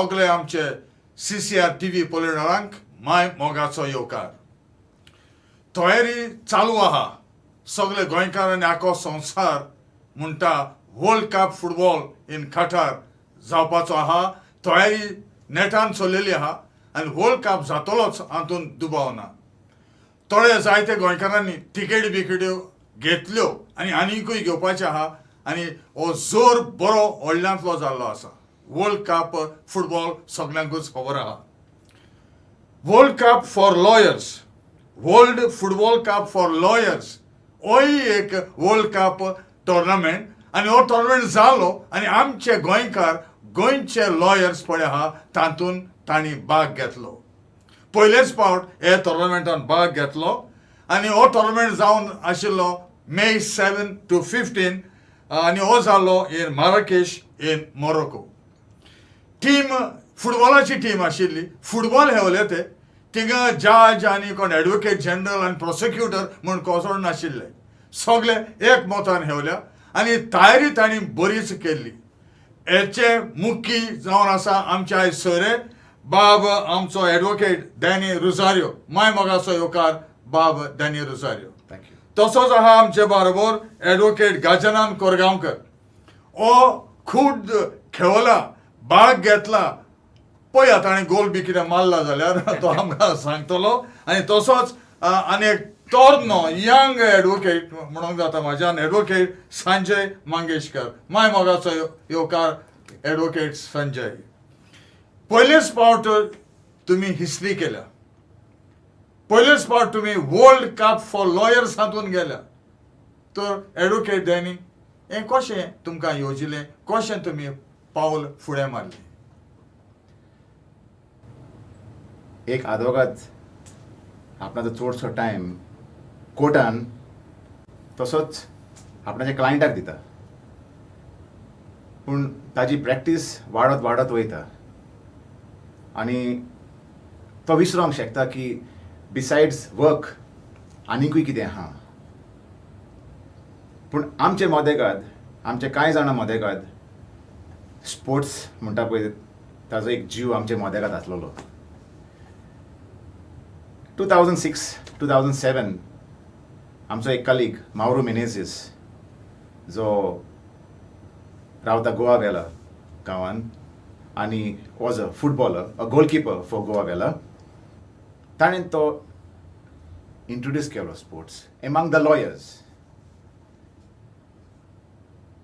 सगळे आमचे CCR TV पळयणाऱ्यांक my मोगाचो येवकार. तयारी चालू आहा. सगळे गोंयकार आनी आखो संवसार म्हणटा वर्ल्ड कप फुटबॉल इन कटार जावपाचो आहा. तयारी नेटान चल्लेली आहा आनी वर्ल्ड कप जातलोच हातून दुबाव ना. थोडे जायते गोंयकारांनी तिकेट बिकेट्यो घेतल्यो आनी आनीकूय घेवपाचे आहा आनी हो जोर बरो व्हडल्यांतलो जाल्लो आसा. वर्ल्ड कप फुटबॉल सगळ्यांकूच खबर आहा. World cup for lawyers, world football cup for lawyers होय एक वर्ल्ड कप टोर्नामेंट आनी हो टोर्नामेंट जालो आनी आमचे गोंयकार गोंयचे लॉयर्स पळय आहा तातूंत तांणी भाग घेतलो. पयलेच फावट हे टोर्नामेंटान भाग घेतलो आनी हो टोर्नामेंट जावन आशिल्लो May 7 to 15 आनी हो जाल्लो इन माराकेश इन मोरोको. टीम फुटबॉलाची टीम आशिल्ली. फुटबॉल हेवले ते थिंगा जज आनी कोण एडवोकेट जनरल आनी प्रोसिक्युटर म्हूण कोसोड नाशिल्ले. सगळे एक मोतान हेवल्या आनी तयारी तांणी बरीच केल्ली. हेचे मुख्य जावन आसा आमचे आयज सोयरे बाब आमचो एडवोकेट डेने रोसारियो. माय मोगाचो येवकार बाब डेने रोसारियो. थँक्यू. तसोच आहा आमचे बरोबर एडवोकेट गाजानान कोरगांवकर. हो खूब खेळला, भाग घेतला. पळया ताणें गोल बी कितें मारला जाल्यार तो आमकां सांगतलो. आनी तसोच आनीक तोरनो यंग एडवोकेट म्हणूंक जाता म्हाज्यान एडवोकेट संजय मंगेशकर. माय मोगाचो येवकार एडवोकेट संजय. पयलेच फावट तुमी हिस्ट्री केल्या. पयलेच फावट तुमी वर्ल्ड कप फॉर लॉयर्स हातून गेल्या. तर एडवोकेट डेनी हें कशें तुमकां येवजिल्लें, कशें तुमी पावल फुडें मारलें? एक आदवोगाद आपणाचो चडसो टायम कोर्टान तसोच आपणाच्या क्लायंटाक दिता. पूण ताजी प्रॅक्टीस वाडत वाडत वयता आनी तो विसरोंक शकता की बिसायड्स वर्क आनीकूय कितें आहा. पूण आमचे मोदेगाद, आमचे कांय जाणां मोदेगाद स्पोर्ट्स म्हणटा पळय ताजो एक जीव आमचे मोदेगाद आसलेलो. 2006-2007 आमचो एक कलीग माउरो मेनेझीस जो रावता गोवा वेला गांवांत आनी was a footballer, a goalkeeper for Goa Velha. ताणें तो इंट्रोड्यूस केलो स्पोर्ट्स एमंग द लॉयर्स.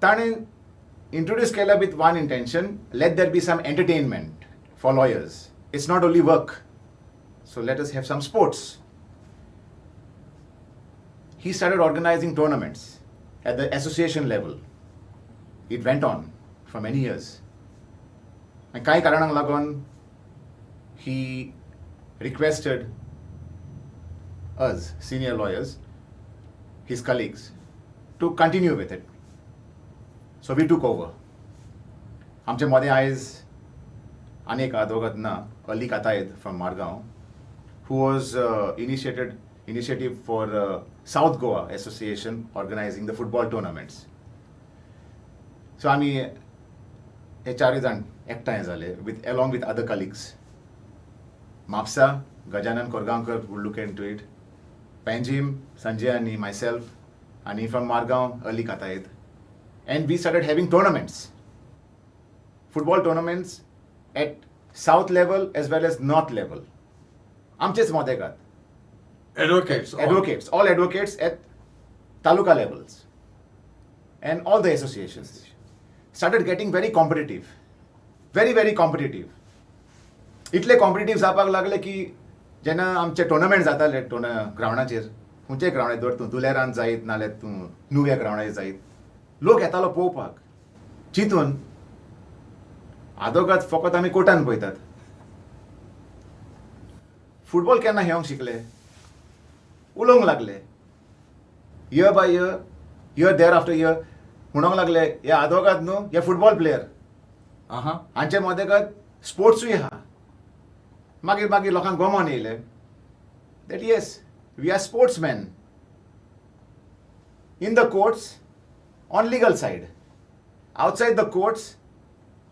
ताणें इंट्रोड्यूस केला with one intention, let there be some entertainment for lawyers. It's not only work, so let us have some sports. He started organizing tournaments at the association level. It went on for many years. And kai karanang lagon he requested us, senior lawyers, his colleagues, to continue with it. So we took over. आमचे मध्ये आयज अनेक आदवोगाद ना, Ali कातायद from Margaon, who was initiative for South Goa Association organizing the football tournaments. So आमी हे चारय जाण एकठांय जाले along with other colleagues. Mapsa, Gajanan, Korgaonkar would look into it. Panjim, Sanjay and myself, and from Margaon, Ali Katayed. And we started having tournaments. Football tournaments at south level as well as north level. आमचेच मोदेगाद. Advocates, all advocates at taluka levels. And all the associations started getting very competitive. Very, very competitive. इतले competitive जावपाक लागले की जेन्ना आमचे tournament जाताले ग्रावंडाचेर, खंयच्याय ग्रावंडार धर तूं दुलेरान जायत नाल्यार तूं नुव्या ग्रावंडार जायत, लोक येतालो पळोवपाक. चिंतून आदोगाद फकत आमी कोर्टान पळयतात. फुटबॉल केन्ना खेळोंक शिकले, उलोवंक लागले. Year by year, year there after year म्हणूंक लागले हे आदोगाद न्हू, हे फुटबॉल प्लेयर. हांचे मोदेगाद स्पोर्ट्सूय आहा. मागीर मागीर लोकांक गमोन येयलें that yes, we are sportsmen in the courts on legal side, outside the courts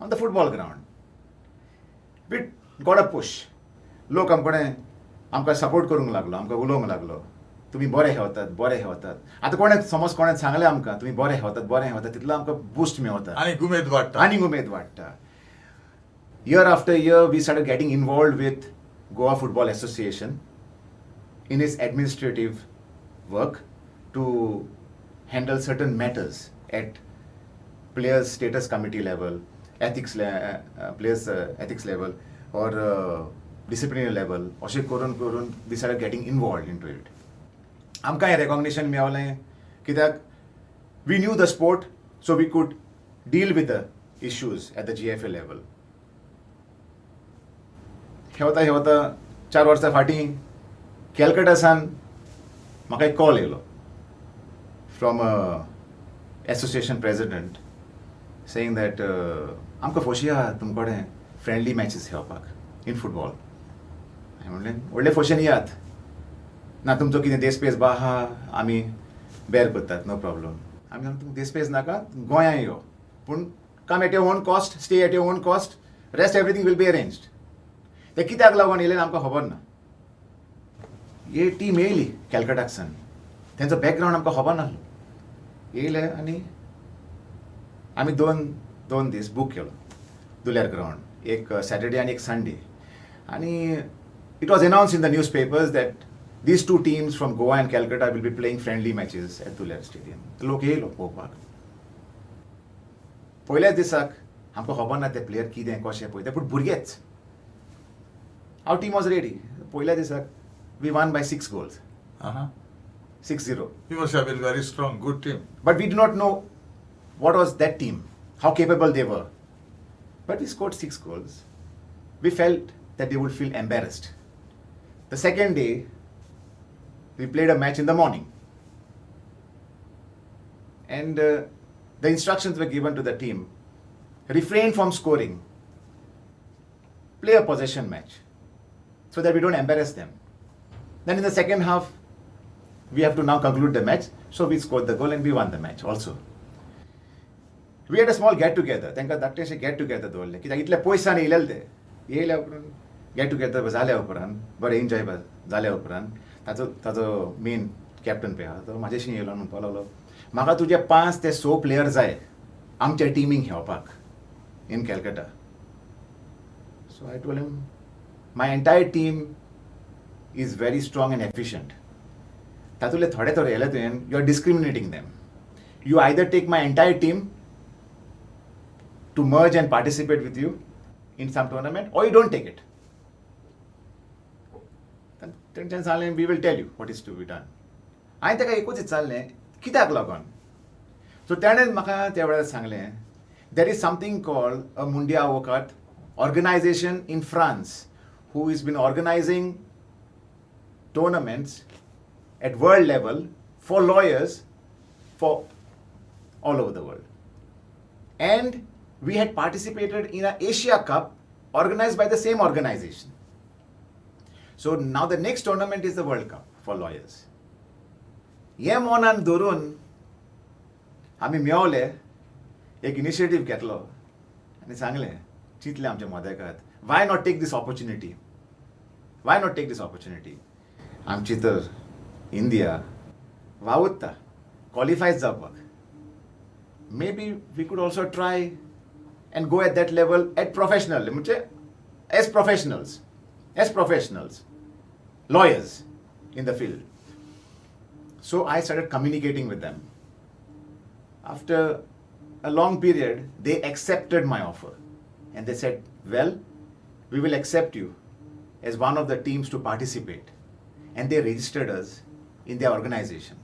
on the football ground. We got a push. लोक आमकां सपोर्ट करूंक लागलो, आमकां उलोवंक लागलो, तुमी बरे खेळटात, बरे खेळटात. आतां कोणें सांगलें आमकां तुमी बरे खेळटात, तितलो आमकां बूस्ट मेळटा आनी उमेद वाडटा. आनीक उमेद वाडटा. Year after year, we started getting involved with Goa Football Association in its administrative work to handle certain matters at players status committee level, players ethics level, or disciplinary level. अशें करून we started getting involved into it. आमकां हें recognition मेळ्ळें कित्याक we knew the sport, so we could deal with the issues at the GFA level. खेळता 4 वर्सां फाटीं कॅलकटासान म्हाका एक कॉल येयलो from association president saying that आमकां फोशी आहा तुम कडेन फ्रेंडली मॅचीस खेळपाक इन फुटबॉल. हांवें म्हणलें व्हडले फोशेन यात, ना तुमचो कितें देस्पेस बा आहा आमी बेर करतात, नो प्रॉब्लम. आमी तुमकां देस्पेस नाका, गोंयां यो, पूण come at your own cost, stay at your own cost, rest everything will be arranged. ते कित्याक लागून येयलें आमकां खबर ना. ही टीम येयली कॅलकटाकसान, तेंचो बॅकग्रावंड आमकां खबर नासलो. येयले आनी आमी दोन दीस बूक केलो दुलेर ग्रावंड, एक सॅटर्डे आनी एक संडे. आनी it was announce in the newspapers that these 2 teams from Goa and Calcutta will be playing friendly matches at Duler stadium. लोक येयलो पळोवपाक. पयल्याच दिसाक आमकां खबर ना ते प्लेयर कितें कशें पळय ते, पूण भुरगेच. Our team was ready. पहिल्या दिसाक we won by 6 goals. 6-0. You must have been very strong, good team. But we did not know what was that team, how capable they were. But we scored 6 goals. We felt that they would feel embarrassed. The second day, we played a match in the morning. And the instructions were given to the team. Refrain from scoring. Play a possession match, so that we don't embarrass them. Then in the second half, we have to now conclude the match. So we scored the goal and we won the match also. We had a small get-together. तांकां धाकटेशें get-together दवरलें. कित्याक इतले पयसान येयलेले ते. येयल्या उपरांत get-together जाल्या उपरांत, बरें एन्जॉय जाल्या उपरांत ताचो मेन कॅप्टन पळय आहा तो म्हाजेशी येयलो आनी म्हणपाक लागलो, म्हाका तुजे 5 ते 6 प्लेयर जाय आमच्या टिमीक खेळपाक इन Calcutta. So I told him, my entire team is very strong and efficient. तातूंतले थोडे येयले तुवें, you are discriminating them. You either take my entire team to merge and participate with you in some tournament, or you don't take it. तेंच्यान सांगलें, we will tell you what is to be done. हांवें ताका एकूच विचारलें, कित्याक लागून? सो ताणें म्हाका त्या वेळार सांगलें, there is something called a Mundia Avocat organization in France who has been organizing tournaments at world level for lawyers for all over the world. And we had participated in an Asia Cup organized by the same organization. So now the next tournament is the World Cup for lawyers. हे मोनान धरून आमी मेवले, एक initiative घेतलो आनी सांगलें, चिंतलें आमच्या मोदेकात, why not take this opportunity, why not take this opportunity. आमची तर इंडिया वावुरता क्वॉलिफायज जावपाक. May we could also try and go at that level at professional, म्हणजे as professionals, lawyers in the field. So I started communicating with them. After a long period, they accepted my offer. And they said, well, we will accept you as one of the teams to participate. And they registered us in their organization.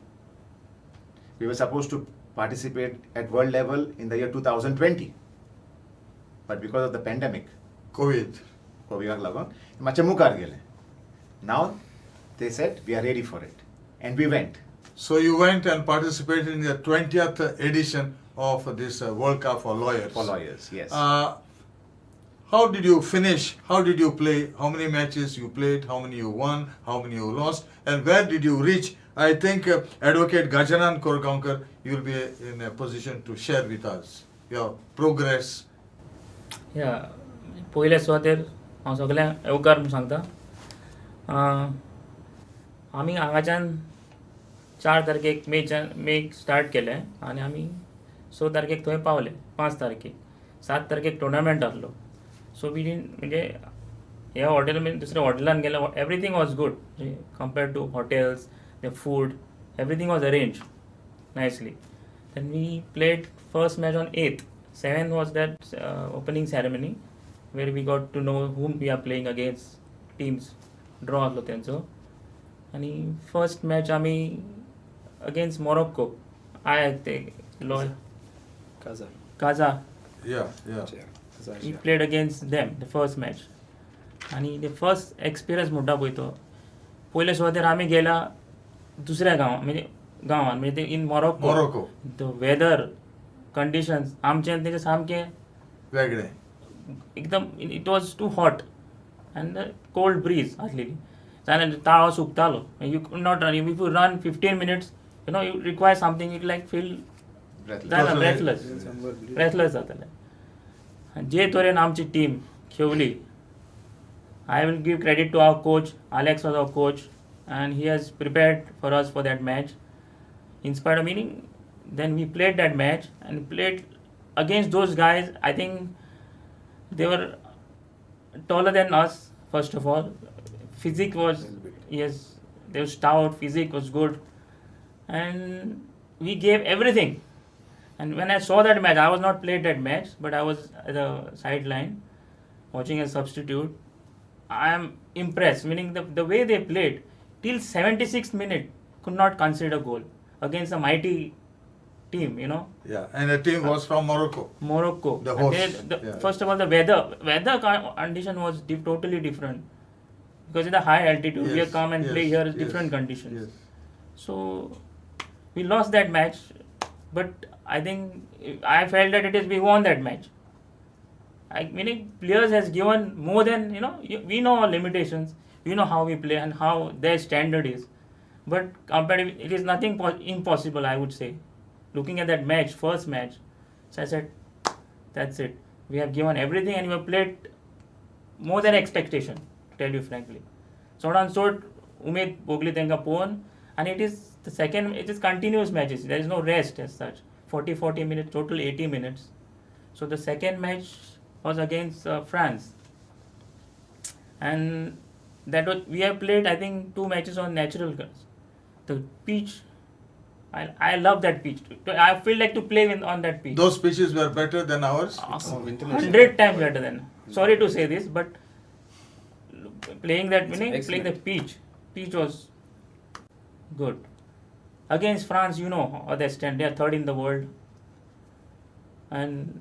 We were supposed to participate at world level in the year 2020. But because of the pandemic, COVID मातशें मुखार गेलें. Now they said, we are ready for it. And we went. So you went and participated in the 20th edition of this World Cup for lawyers. For lawyers, yes. How did you finish? How did you play? How many matches you played? How many you won? How many you lost? And where did you reach? I think Advocate Gajanan Korgaonkar, you will be in a position to share with us your progress. या पयल्या सुवातेर हांव सगळ्यांक येवकार म्हूण सांगता. आमी हांगाच्यान 4 तारखेक मेक स्टार्ट केलें आनी आमी 6 तारखेक थंय पावले, 5 तारखेक 7 तारखेक टुर्नामेंट आसलो. सो वी डिडंट म्हणजे ह्या हॉटेल दुसऱ्या हॉटेलान गेले, everything was good compared to hotels, the food, everything was arrange nicely. Then we played first match on 8th. 7th was that opening ceremony where we got to know whom we are playing against. Teams draw आसलो तेंचो आनी first match आमी against Morocco ते Kaza we played against them the first match. आनी the first experience म्हणटा पळय तो पयले सुवातेर आमी गेला दुसऱ्या गांवान म्हणजे in Morocco the weather conditions आमचे तेजे सामके वेगळे एकदम it was too hot and cold breeze आसलेली जाल्यार ताळो सुकतालो. You could not run if you run 15 minutes you require something it like feel breathless जातालें. जे तरेन आमची टीम खेळली, I will give credit to our coach. Alex was our coach and he has prepared for us for that match. In spite of meaning, then we played that match and played against those guys. I think they were taller than us, first of all. Physique was, yes, they were stout, physique was good. And we gave everything. And when I saw that match, I was not played that match, but I was at the sideline watching as substitute. I am impressed, meaning the way they played till 76th minute could not concede a goal against a mighty team, Yeah, and the team was from Morocco. The host. First of all, the weather condition was totally different because in the high altitude we have come and play here is different conditions. Yes. So we lost that match, but I think I felt that we won that match. Meaning players has given more than we know our limitations, we know how we play and how their standard is, but compared it is nothing impossible, I would say. Looking at that match, first match, so I said that's it, we have given everything and we have played more than expectation, to tell you frankly. So on sort Umed Bogli tenka pon, and it is the second, it is continuous matches, there is no rest as such, 40 minutes, total 80 minutes. So the second match was against France, and that was, we have played I think 2 matches on natural grass. The pitch, I love that pitch. I feel like to play on that pitch. Those pitches were better than ours? 100 times better than. Sorry to say this, but playing the pitch was good. Against France, how they stand. They are third in the world, and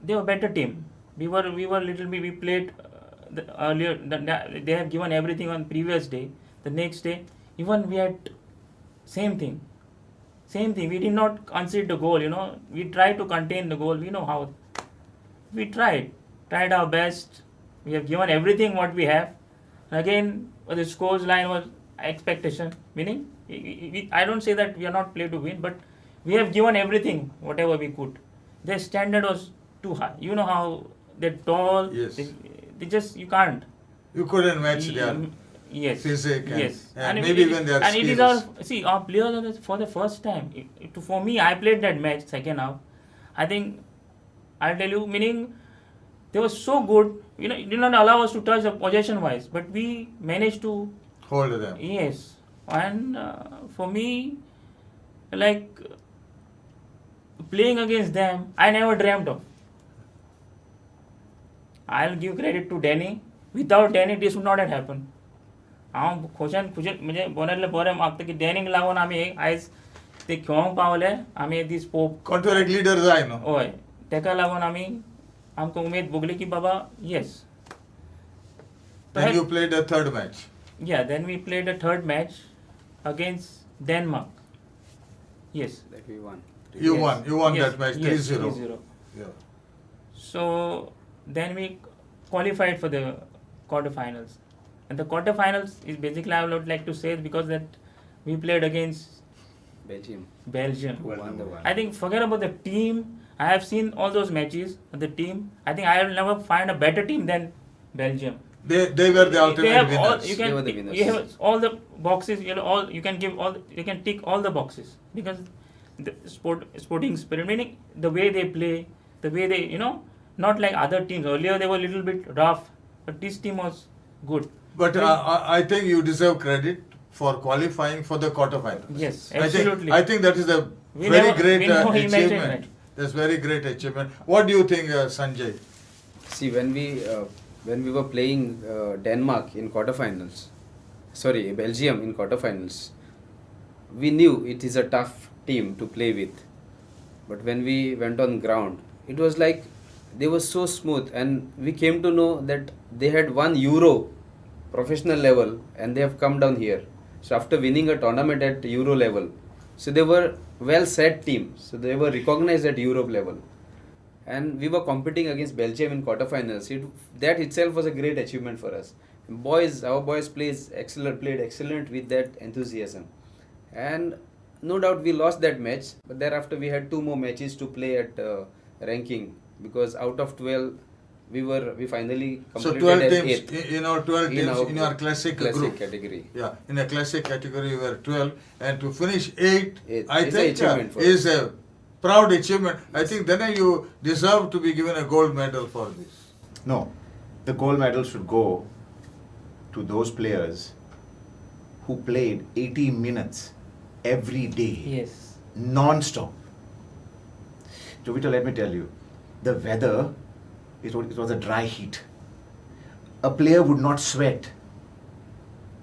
they were a better team. We were little bit. We played earlier. They have given everything on previous day. The next day, even we had same thing. We did not concede the goal. We tried to contain the goal. We know how. We tried our best. We have given everything what we have. Again, the scores line was expectation. Meaning, I don't say that we are not played to win, but we have given everything whatever we could. Their standard was too high. You know how they're tall. Yes. They just, you can't. You couldn't match their physique and maybe even their skills. It is our players for the first time. For me, I played that match second half. I think I'll tell you, meaning they were so good. It did not allow us to touch the possession wise, but we managed to hold them. Yes, and for me, like playing against them, I never dreamt of. I'll give credit to Dene. Without Dene, this would not have happened. हांव खोशान म्हणजे बोनरले बरें मागता की डॅनीक लागून आमी आयज ते खेळोंक पावले, आमी दीस पोवप कोण एक लीडर जाय न्हू. हय, तेका लागून आमकां उमेद भोगली की बाबा yes. Then you played the third match. Yeah, then we played a third match against Denmark. Yes. That we won. You won Yes. that match Yes, 3-0. 3-0. Yeah. So then we qualified for the quarterfinals. And the quarterfinals is basically, I would like to say, because that we played against Belgium. Belgium. Who won the one. I think forget about the team. I have seen all those matches. The team, I think I will never find a better team than Belgium. They were the ultimate They have winners. all, They were the winners. you have all the boxes. You can tick all the boxes because the sporting spirit, meaning the way they play, the way they not like other teams. Earlier they were a little bit rough, but this team was good. But I think you deserve credit for qualifying for the quarterfinals. Yes, I absolutely. think that is a We very never- great we never imagined achievement. that. That's very great achievement. What do you think, Sanjay? See, when we were playing Denmark in quarterfinals, sorry, Belgium in quarterfinals, we knew it is a tough team to play with. But when we went on ground, it was like they were so smooth, and we came to know that they had won Euro professional level, and they have come down here. So after winning a tournament at Euro level, so they were well set team. So they were recognized at Europe level. And we were competing against Belgium in quarterfinals. That itself was a great achievement for us. Our boys played excellent with that enthusiasm. And no doubt we lost that match, but thereafter we had 2 more matches to play at ranking, because out of 12 we finally So completed 12 as teams, 8th 12 teams our in your classic group. category. Yeah, in a classic category you were 12, and to finish 8, Eighth I is a think achievement for is us. a proud achievement. I think then you deserve to be given a gold medal for this. No, the gold medal should go to those players who played 80 minutes every day, Yes. non-stop. Jovito, let me tell you, the weather, it was a dry heat. A player would not sweat.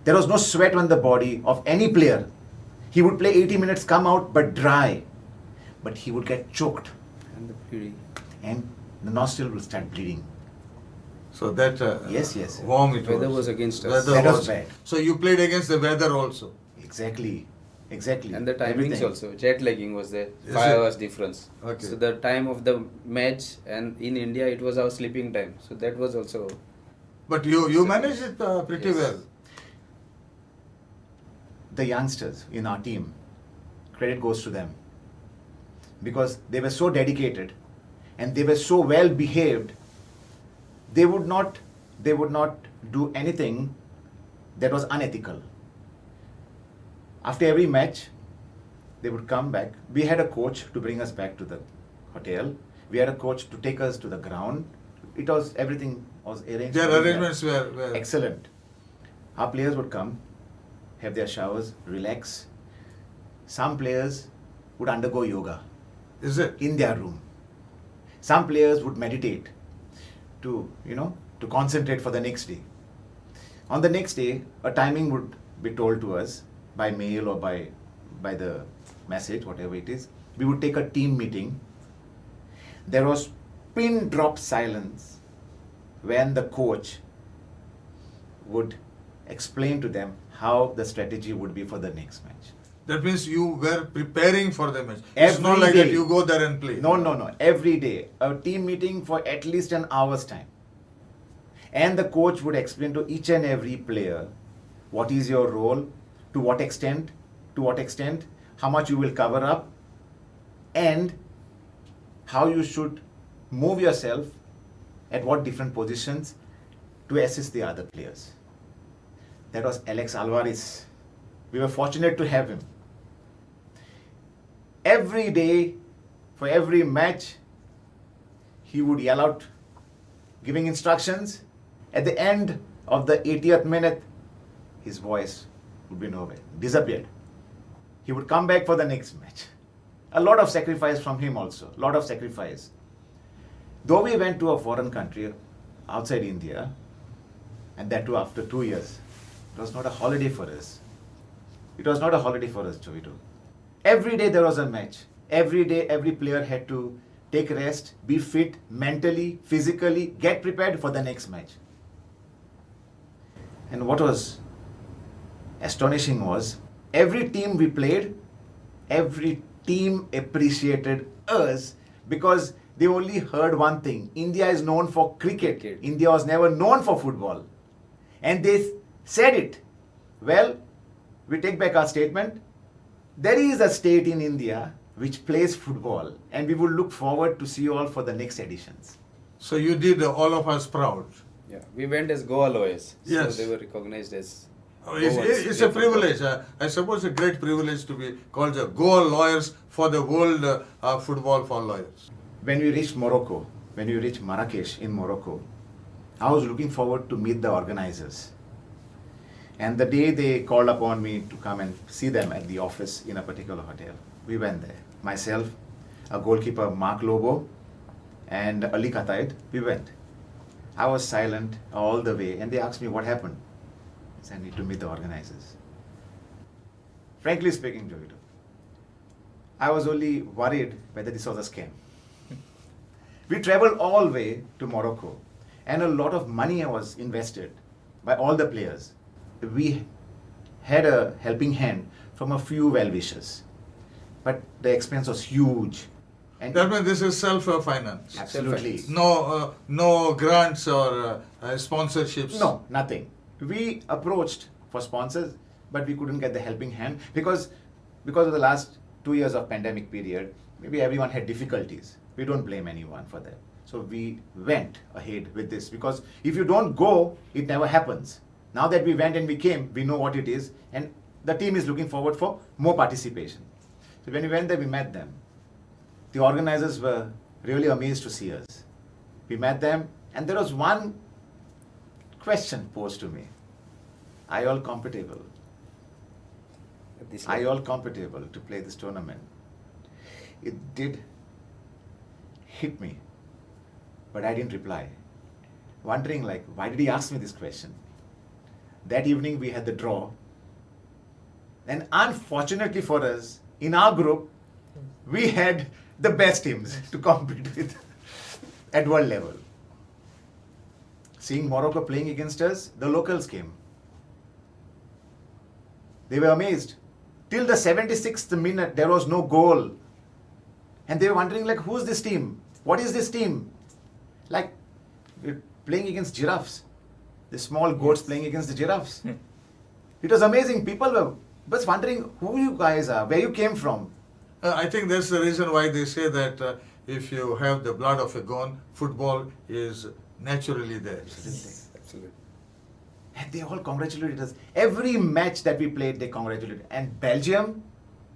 There was no sweat on the body of any player. He would play 80 minutes, come out, but dry. But he would get choked, And the beauty. and the nostril will start bleeding. So that Yes. warm it Weather was. was against us. Weather That was bad. So you played against the weather also. Exactly. And the timings Everything. also, jet lagging was there, Is 5 it? hours difference. Okay. So the time of the match, and in India it was our sleeping time. So that was also. But you managed it pretty Yes. well. The youngsters in our team, credit goes to them, because they were so dedicated and they were so well behaved. They would not do anything that was unethical. After every match, they would come back. We had a coach to bring us back to the hotel. We had a coach to take us to the ground. Everything was arranged. Their very well. arrangements were Excellent. Our players would come, have their showers, relax. Some players would undergo yoga Is it? in their room. Some players would meditate to concentrate for the next day. On the next day, a timing would be told to us by mail or by the message, whatever it is. We would take a team meeting. There was pin drop silence when the coach would explain to them how the strategy would be for the next match. That means you were preparing for the match. It's not Every like that day. you go there and play. No. Every day. A team meeting for at least an hour's time. And the coach would explain to each and every player what is your role, to what extent, how much you will cover up, and how you should move yourself at what different positions to assist the other players. That was Alex Alvarez. We were fortunate to have him. Every day, for every match, he would yell out, giving instructions. At the end of the 80th minute, his voice would be nowhere, disappeared. He would come back for the next match. A lot of sacrifice from him also, lot of sacrifice. Though we went to a foreign country outside India, and that too after 2 years, it was not a holiday for us. It was not a holiday for us, Jovito. Every day there was a match. Every day, every player had to take rest, be fit mentally, physically, get prepared for the next match. And what was astonishing was, every team we played, every team appreciated us, because they only heard one thing: India is known for cricket. India was never known for football. And they said it. Well, we take back our statement. There is a state in India which plays football, and we would look forward to see you all for the next editions. So you did all of us proud. Yeah, we went as Goa lawyers. Yes. So they were recognized as. It's Goans it's play a football. privilege. I suppose a great privilege to be called the Goa lawyers for the world football for lawyers. When we reached Morocco, when we reached Marrakesh in Morocco, I was looking forward to meet the organizers. And the day they called upon me to come and see them at the office in a particular hotel, we went there. Myself, a goalkeeper, Mark Lobo, and Ali Kataid, we went. I was silent all the way, and they asked me what happened. I said, I need to meet the organizers. Frankly speaking, Jovito, I was only worried whether this was a scam. We traveled all the way to Morocco, and a lot of money was invested by all the players. We had a helping hand from a few well-wishers, but the expense was huge. And That means this is self-finance. absolutely. No grants or sponsorships. No, nothing. We approached for sponsors, but we couldn't get the helping hand because of the last 2 years of pandemic period. Maybe everyone had difficulties. We don't blame anyone for that. So we went ahead with this because if you don't go, it never happens. Now that we went and we came, we know what it is, and the team is looking forward for more participation. So when we went there, we met them. The organizers were really amazed to see us. We met them, and there was one question posed to me. Are you all compatible? At this Are you level. all compatible to play this tournament? It did hit me, but I didn't reply. Wondering like, why did he ask me this question? That evening we had the draw, and unfortunately for us, in our group, we had the best teams to compete with at world level. Seeing Morocco playing against us, the locals came. They were amazed. Till the 76th minute, there was no goal. And they were wondering, like, who's this team? What is this team? Like, we're playing against giraffes. The small goats playing against the giraffes. It was amazing. People were just wondering who you guys are, where you came from. I think that's the reason why they say that if you have the blood of a Goan, football is naturally there. Absolutely. And they all congratulated us. Every match that we played, they congratulated. And Belgium,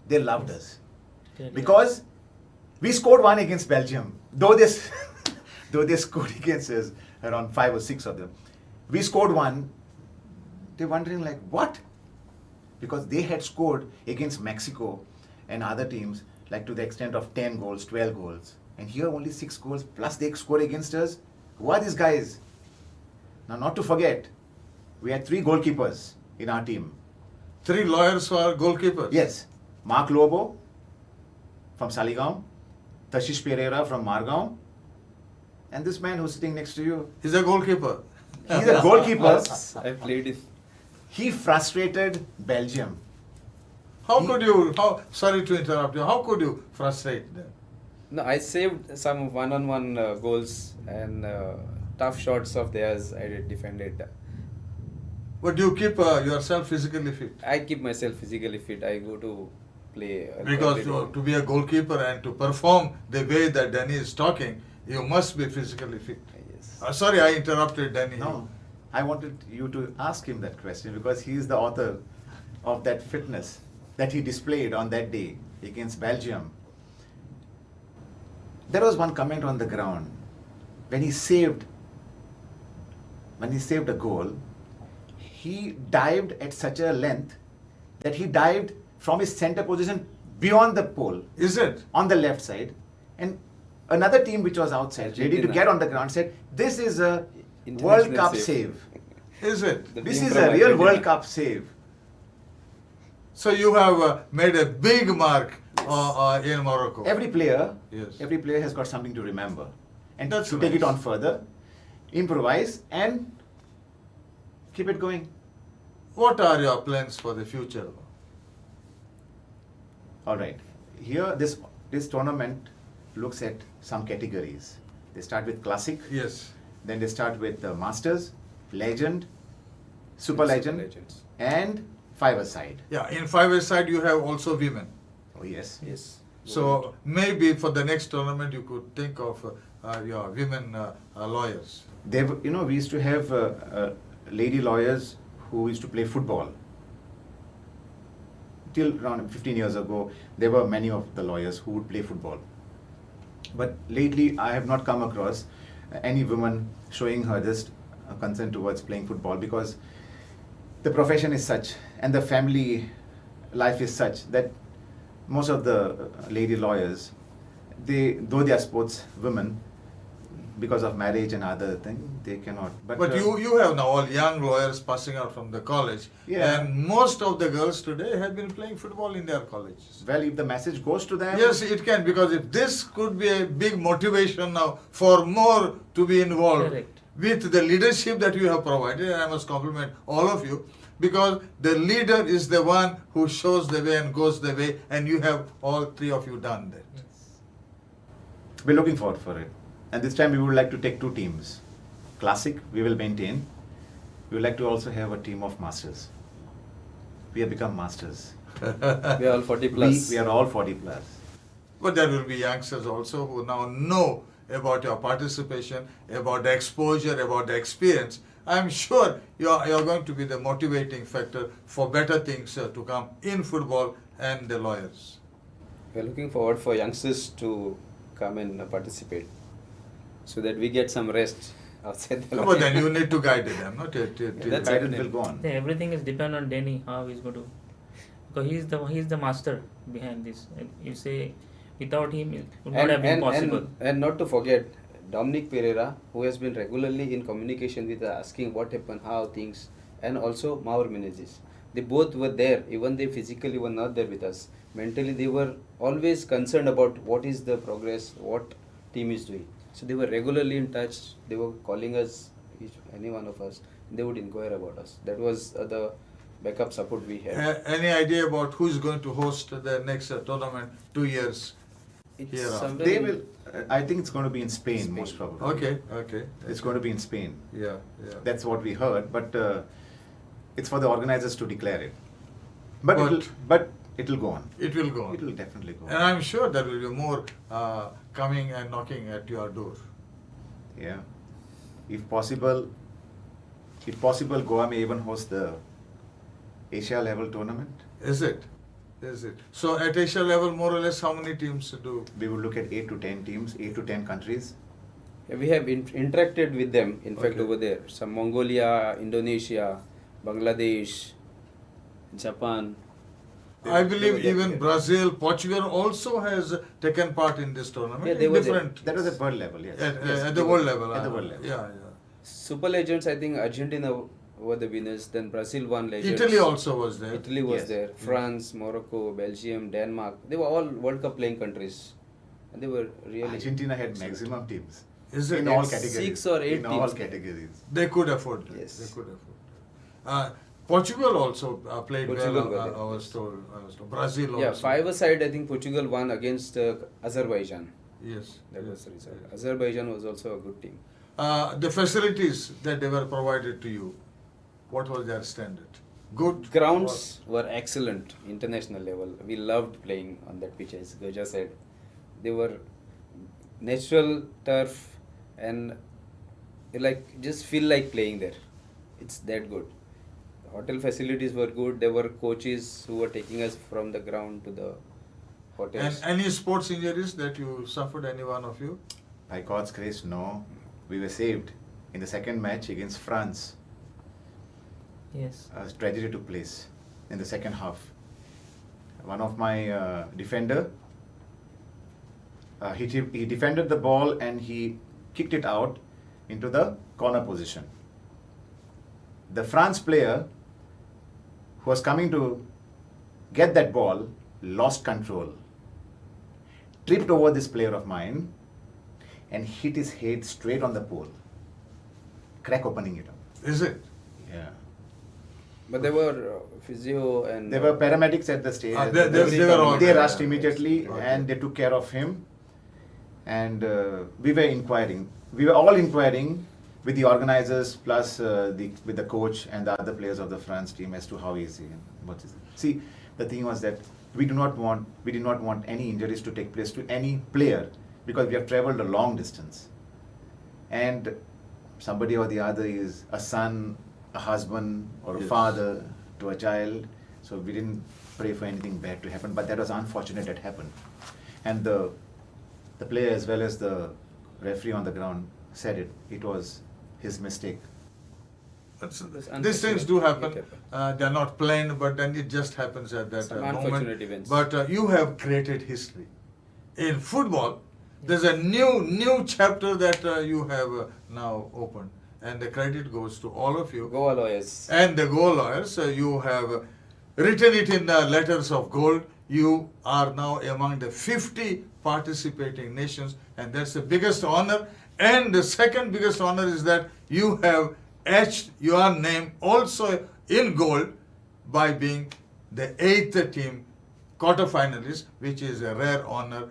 they loved us. Because we scored one against Belgium. Though they scored against us, around 5 or 6 of them. We scored one. They're wondering like, what? Because they had scored against Mexico and other teams, like to the extent of 10 goals, 12 goals. And here only 6 goals, plus they scored against us. Who are these guys? Now, not to forget, we had 3 goalkeepers in our team. 3 lawyers were goalkeepers. Yes, Mark Lobo from Saligaon, Tashish Pereira from Margaon, and this man who's sitting next to you, He's a goalkeeper. he's a goalkeeper. I played it. He frustrated Belgium. How could you, sorry to interrupt you, how could you frustrate them? No, I saved some one-on-one goals and tough shots of theirs. I defended. But you keep yourself physically fit. I keep myself physically fit. I go to play. Because every day. to be a goalkeeper and to perform the way that Dene is talking, you must be physically fit. Yes. Sorry, I interrupted Dene. No, I wanted you to ask him that question because he is the author of that fitness that he displayed on that day against Belgium. There was one comment on the ground when he saved a goal. He dived at such a length that he dived from his center position beyond the pole Is it? on the left side, and another team which was outside ready to Argentina. get on the ground said, "This is a International World Cup save." save. Is it? The This team is from a real Argentina. World Cup save." So you have made a big mark in Morocco. Every player, Yes. every player has got something to remember, and That's to take it nice. on further, improvise and keep it going. What are your plans for the future? All right. Here, this tournament looks at some categories. They start with classic, Yes. then they start with masters, legend, super legend, Legends. and five-a-side. Yeah, in 5-a-side you have also women. Oh yes. Yes. So maybe for the next tournament you could think of your women lawyers. They were, we used to have lady lawyers who used to play football. Till around 15 years ago, there were many of the lawyers who would play football. But lately, I have not come across any woman showing her just concern towards playing football, because the profession is such and the family life is such that most of the lady lawyers, though they are sports women, because of marriage and other thing, they cannot. But you have now all young lawyers passing out from the college, Yeah. and most of the girls today have been playing football in their colleges. Well, if the message goes to them, Yes, it can, because if this could be a big motivation now for more to be involved Correct. with the leadership that you have provided, and I must compliment all of you, because the leader is the one who shows the way and goes the way, and you have all three of you done that. we're looking forward for it. And this time we would like to take 2 teams. Classic, we will maintain. We would like to also have a team of masters. We have become masters. We are all 40 plus. We are all 40 plus. But there will be youngsters also who now know about your participation, about the exposure, about the experience. I'm sure you're going to be the motivating factor for better things to come in football and the lawyers. We are looking forward for youngsters to come and participate, so that we get some rest outside the But then you need to guide them, not That's Guidance happening. will go on. Yeah, everything is depend on Dene, how he's going to, because he's the master behind this. You say without him it would not have been possible. And not to forget Dominic Pereira, who has been regularly in communication with us, asking what happened, how things, and also Maur Menezes. They both were there, even they physically were not there with us. Mentally, they were always concerned about what is the progress, what team is doing. So they were regularly in touch. They were calling us, any one of us. They would inquire about us. That was the backup support we had. Any idea about who is going to host the next tournament 2 years? It's Here are. somewhere They in- will, I think it's going to be in Spain, Spain. most probably. Okay. It's going to be in Spain. Yeah. That's what we heard, but it's for the organizers to declare it. But it'll go on. It will go on. It will definitely go And on. I'm sure there will be more coming and knocking at your door. Yeah. If possible, Goa may even host the Asia level tournament. Is it? So at Asia level, more or less, how many teams do? We will look at 8 to 10 teams, 8 to 10 countries. We have interacted with them, in fact, Okay. over there. Some Mongolia, Indonesia, Bangladesh, Japan. I believe They were even there. Brazil, Portugal also has taken part in this tournament. Yeah, they in were there. different That was at world level, yes. at, Yes, at they the were- world level. At the world level. Yeah. Super Legends, I think Argentina were the winners. Then Brazil won Legends. Italy also was there. Italy was Yes. there. France, Morocco, Belgium, Denmark. They were all World Cup playing countries. And they were really... Argentina had maximum teams. Is it? In all It's categories. 6 or 8 In all teams. categories. They could afford that. Yes. They could afford that. Portugal also played Portugal well. were there. I was told. Brazil also. Yeah, 5-a-side, I think Portugal won against Azerbaijan. Yes. That was yes, the result. yes. Azerbaijan was also a good team. The facilities that they were provided to you, what was their standard? Good? Grounds were excellent, international level. We loved playing on that pitch, as Gaja said. They were natural turf and just feel like playing there. It's that good. The hotel facilities were good. There were coaches who were taking us from the ground to the And hotels. any sports injuries that you suffered, any one of you? By God's grace, no. We were saved in the second match against France. Yes. A tragedy took place in the second half. One of my defender, he defended the ball and he kicked it out into the corner position. The France player who was coming to get that ball lost control, tripped over this player of mine and hit his head straight on the pole, crack opening it up. Is it? Yeah. But there were physio and... There were paramedics at the stage. They were all They there. rushed immediately Okay. and they took care of him. And we were inquiring. We were all inquiring with the organizers plus with the coach and the other players of the France team as to how is he and what is it. See, the thing was that we did not want any injuries to take place to any player because we have traveled a long distance. And somebody or the other is a son, a husband, or a Yes. father to a child. So we didn't pray for anything bad to happen, but that was unfortunate that happened. And the player as well as the referee on the ground said it was his mistake. These things do happen. It happened. They're not planned, but then it just happens at that Some moment. unfortunate events. But you have created history. In football, there's a new chapter that you have now opened, and the credit goes to all of you. Goa lawyers. And the goal lawyers, you have written it in the letters of gold. You are now among the 50 participating nations, and that's the biggest honor. And the second biggest honor is that you have etched your name also in gold by being the 8th team quarterfinalist, which is a rare honor.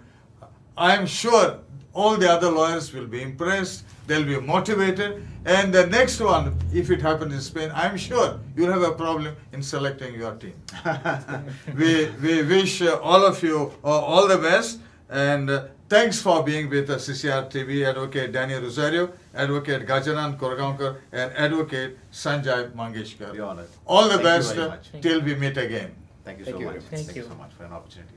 I am sure all the other lawyers will be impressed, they'll be motivated, and the next one, if it happens in Spain, I'm sure you'll have a problem in selecting your team. we wish all of you all the best, and thanks for being with CCR TV, Advocate Dene Rosario, Advocate Gajanan Korgaonkar, and Advocate Sanjay Mangeshkar. Be honored. All the Thank you best very much. till we meet again. Thank you Thank so you much. very much. Thank Thank you you. so much for an opportunity.